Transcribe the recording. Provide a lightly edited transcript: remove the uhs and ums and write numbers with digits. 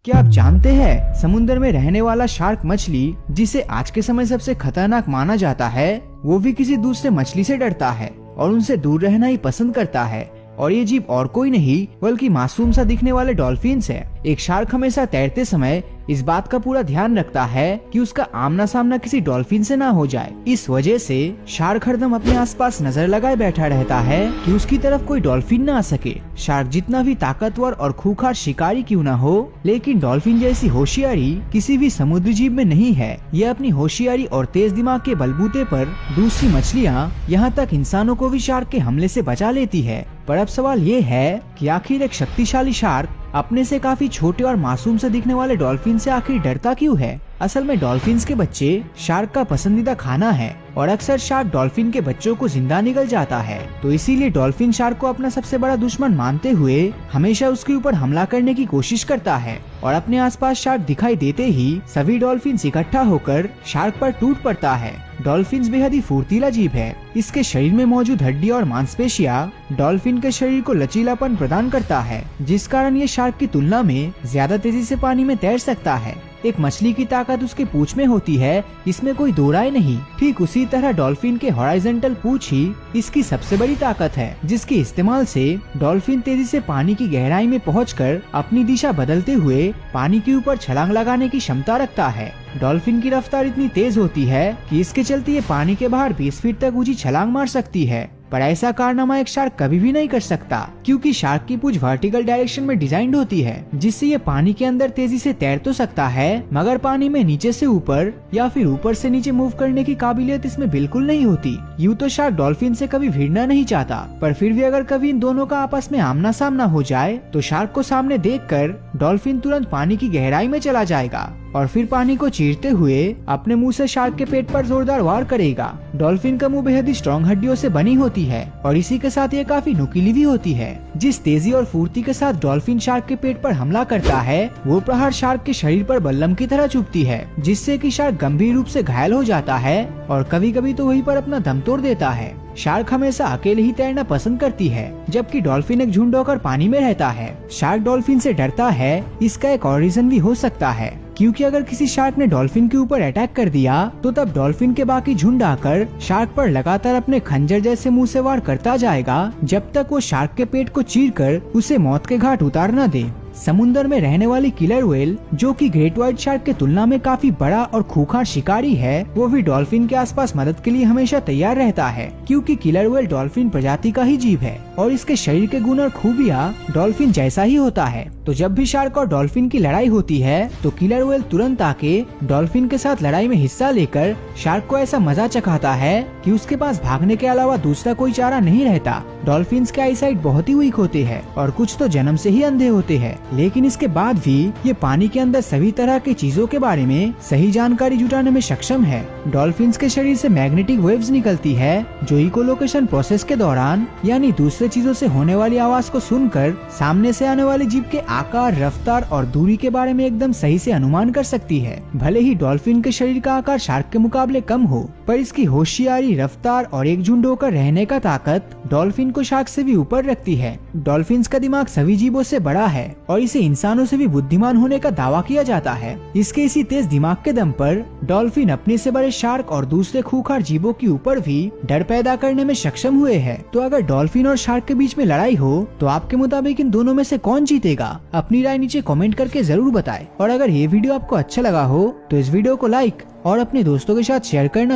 क्या आप जानते हैं समुद्र में रहने वाला शार्क मछली, जिसे आज के समय सबसे खतरनाक माना जाता है, वो भी किसी दूसरे मछली से डरता है और उनसे दूर रहना ही पसंद करता है। और ये जीव और कोई नहीं बल्कि मासूम सा दिखने वाले डॉल्फिन्स है। एक शार्क हमेशा तैरते समय इस बात का पूरा ध्यान रखता है कि उसका आमना सामना किसी डॉल्फिन से ना हो जाए। इस वजह से शार्क हरदम अपने आसपास नजर लगाए बैठा रहता है कि उसकी तरफ कोई डॉल्फिन ना आ सके। शार्क जितना भी ताकतवर और खूंखार शिकारी क्यों ना हो, लेकिन डॉल्फिन जैसी होशियारी किसी भी समुद्री जीव में नहीं है। यह अपनी होशियारी और तेज दिमाग के बलबूते पर दूसरी मछलियाँ, यहाँ तक इंसानों को भी शार्क के हमले से बचा लेती है। पर अब सवाल ये है कि आखिर एक शक्तिशाली शार्क अपने से काफी छोटे और मासूम से दिखने वाले डॉल्फिन से आखिर डरता क्यों है? असल में डॉल्फिन्स के बच्चे शार्क का पसंदीदा खाना है और अक्सर शार्क डॉल्फिन के बच्चों को जिंदा निगल जाता है। तो इसीलिए डॉल्फिन शार्क को अपना सबसे बड़ा दुश्मन मानते हुए हमेशा उसके ऊपर हमला करने की कोशिश करता है। और अपने आसपास शार्क दिखाई देते ही सभी डॉल्फिन इकट्ठा होकर शार्क पर टूट पड़ता है। डॉल्फिन बेहद ही फुर्तीला जीव है। इसके शरीर में मौजूद हड्डी और मांसपेशियां डॉल्फिन के शरीर को लचीलापन प्रदान करता है, जिस कारण ये शार्क की तुलना में ज्यादा तेजी से पानी में तैर सकता है। एक मछली की ताकत उसके पूंछ में होती है, इसमें कोई दो राय नहीं। ठीक उसी तरह डॉल्फिन के हॉराइजॉन्टल पूंछ ही इसकी सबसे बड़ी ताकत है, जिसके इस्तेमाल से डॉल्फिन तेजी से पानी की गहराई में पहुंचकर अपनी दिशा बदलते हुए पानी के ऊपर छलांग लगाने की क्षमता रखता है। डॉल्फिन की रफ्तार इतनी तेज होती है कि इसके चलते ये पानी के बाहर 20 फीट तक ऊंची छलांग मार सकती है। पर ऐसा कारनामा एक शार्क कभी भी नहीं कर सकता, क्योंकि शार्क की पूंछ वर्टिकल डायरेक्शन में डिजाइन होती है, जिससे ये पानी के अंदर तेजी से तैर तो सकता है, मगर पानी में नीचे से ऊपर या फिर ऊपर से नीचे मूव करने की काबिलियत इसमें बिल्कुल नहीं होती। यूं तो शार्क डॉल्फिन से कभी भिड़ना नहीं चाहता, पर फिर भी अगर कभी इन दोनों का आपस में आमना सामना हो जाए तो शार्क को सामने देखकर डॉल्फिन तुरंत पानी की गहराई में चला जाएगा और फिर पानी को चीरते हुए अपने मुंह से शार्क के पेट पर जोरदार वार करेगा। डॉल्फिन का मुंह बेहद ही स्ट्रॉन्ग हड्डियों से बनी होती है और इसी के साथ ये काफी नुकीली भी होती है। जिस तेजी और फुर्ती के साथ डॉल्फिन शार्क के पेट पर हमला करता है, वो प्रहार शार्क के शरीर पर बल्लम की तरह चुभती है, जिससे कि शार्क गंभीर रूप से घायल हो जाता है और कभी कभी तो वहीं पर अपना दम तोड़ देता है। शार्क हमेशा अकेले ही तैरना पसंद करती है, जबकि डॉल्फिन एक झुंड होकर पानी में रहता है। शार्क डॉल्फिन से डरता है, इसका एक और रीजन भी हो सकता है, क्योंकि अगर किसी शार्क ने डॉल्फिन के ऊपर अटैक कर दिया तो तब डॉल्फिन के बाकी झुंड आकर शार्क पर लगातार अपने खंजर जैसे मुंह से वार करता जाएगा, जब तक वो शार्क के पेट को चीरकर उसे मौत के घाट उतार न दे। समुद्र में रहने वाली किलर व्हेल, जो कि ग्रेट व्हाइट शार्क के तुलना में काफी बड़ा और खूंखार शिकारी है, वो भी डॉल्फिन के आसपास मदद के लिए हमेशा तैयार रहता है, क्योंकि किलर व्हेल डॉल्फिन प्रजाति का ही जीव है और इसके शरीर के गुण और खूबियाँ डॉल्फिन जैसा ही होता है। तो जब भी शार्क और डॉल्फिन की लड़ाई होती है तो किलर व्हेल तुरंत आके डॉल्फिन के साथ लड़ाई में हिस्सा लेकर शार्क को ऐसा मजा चखाता है कि उसके पास भागने के अलावा दूसरा कोई चारा नहीं रहता। डॉल्फिन्स के आईसाइट बहुत ही वीक होते हैं और कुछ तो जन्म से ही अंधे होते हैं, लेकिन इसके बाद भी ये पानी के अंदर सभी तरह की चीजों के बारे में सही जानकारी जुटाने में सक्षम है। डॉल्फिन्स के शरीर से मैग्नेटिक वेव्स निकलती है, जो इकोलोकेशन प्रोसेस के दौरान यानी दूसरे चीजों से होने वाली आवाज को सुनकर सामने से आने वाली जीव के आकार, रफ्तार और दूरी के बारे में एकदम सही से अनुमान कर सकती है। भले ही डॉल्फिन के शरीर का आकार शार्क के मुकाबले कम हो, पर इसकी होशियारी, रफ्तार और एकजुट होकर रहने का ताकत डॉल्फिन को शार्क से भी ऊपर रखती है। डॉल्फिन्स का दिमाग सभी जीवों से बड़ा है और इसे इंसानों से भी बुद्धिमान होने का दावा किया जाता है। इसके इसी तेज दिमाग के दम पर डॉल्फिन अपने से बड़े शार्क और दूसरे खूंखार जीवों के ऊपर भी डर पैदा करने में सक्षम हुए हैं। तो अगर डॉल्फिन और शार्क के बीच में लड़ाई हो तो आपके मुताबिक इन दोनों में से कौन जीतेगा? अपनी राय नीचे कमेंट करके जरूर बताएं। और अगर ये वीडियो आपको अच्छा लगा हो तो इस वीडियो को लाइक और अपने दोस्तों के साथ शेयर करना